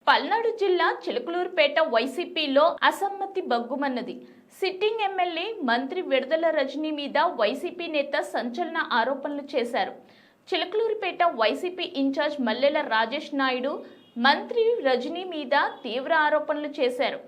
పల్నాడు జిల్లా చిలకలూరుపేట వైసీపీలో అసమ్మతి బగ్గుమన్నది. సిట్టింగ్ ఎమ్మెల్యే మంత్రి విడుదల రజనీ మీద వైసీపీ నేత సంచలన ఆరోపణలు చేశారు. చిలకలూరుపేట వైసీపీ ఇన్ఛార్జ్ మల్లెల రాజేష్ నాయుడు మంత్రి రజనీ మీద తీవ్ర ఆరోపణలు చేశారు.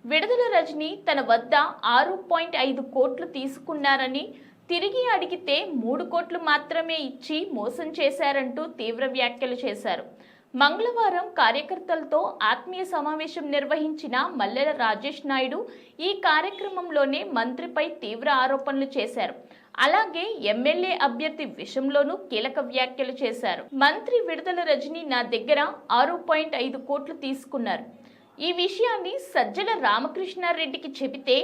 విడుదల రజనీ తన వద్ద 6.5 కోట్లు తీసుకున్నారని, తిరిగి అడిగితే 3 కోట్లు మాత్రమే ఇచ్చి మోసం చేశారంటూ తీవ్ర వ్యాఖ్యలు చేశారు. మంగళవారం కార్యకర్తలతో ఆత్మీయ సమావేశం నిర్వహించిన మల్లెల రాజేష్ నాయుడు ఈ కార్యక్రమంలోనే మంత్రిపై తీవ్ర ఆరోపణలు చేశారు. అలాగే ఎమ్మెల్యే అభ్యర్థి విషయంలోనూ కీలక వ్యాఖ్యలు చేశారు. మంత్రి విడుదల రజనీ నా దగ్గర 6.5 కోట్లు తీసుకున్నారు. ఈ విషయాన్ని సజ్జల రామకృష్ణారెడ్డికి చెబితే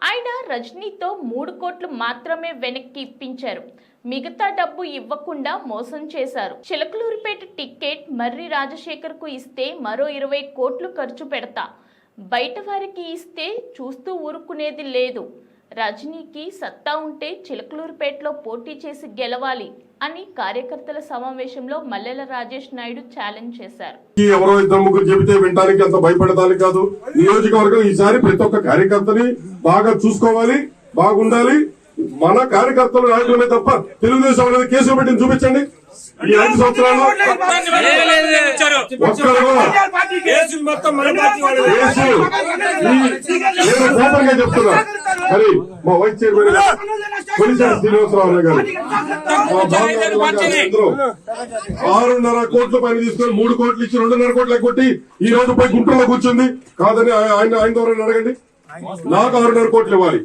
ఆయన రజనీతో 3 కోట్లు మాత్రమే వెనక్కి ఇప్పించారు. మిగతా డబ్బు ఇవ్వకుండా మోసం చేశారు. చిలకలూరుపేట టికెట్ మర్రి రాజశేఖర్ కు ఇస్తే మరో 20 కోట్లు ఖర్చు పెడతా, బయట వారికి ఇస్తే చూస్తూ ఊరుకునేది లేదు. రజనీకి సత్తా ఉంటే చిలకలూరుపేటలో పోటీ చేసి గెలవాలి అని కార్యకర్తల సమావేశంలో మల్లెల రాజేష్ నాయుడు ఛాలెంజ్ చేశారు. ఎవరో 2-3 చెబితే వినడానికి అంత భయపడడానికి కాదు. నియోజకవర్గం ఈసారి ప్రతి ఒక్క కార్యకర్తని బాగా చూసుకోవాలి, బాగుండాలి. మన కార్యకర్తలు నాయకులమే తప్ప తెలుగుదేశం అనేది కేసులు పెట్టి చూపించండి. ఈ 5 సంవత్సరాలు చెప్తున్నా. మరి మా వైస్ చైర్మన్ కొలిసారి శ్రీనివాసరావు గారు 6.5 కోట్ల పైన తీసుకొని 3 కోట్లు ఇచ్చి 2.5 కోట్లు కొట్టి ఈ రోజు పోయి గుంటూరులో కూర్చుంది. కాదని ఆయన ద్వారా అడగండి. నాకు 6.5 కోట్లు ఇవ్వాలి.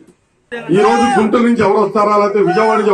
ఈ రోజు గుంటూరు నుంచి ఎవరు వస్తారా, లేకపోతే విజయవాడ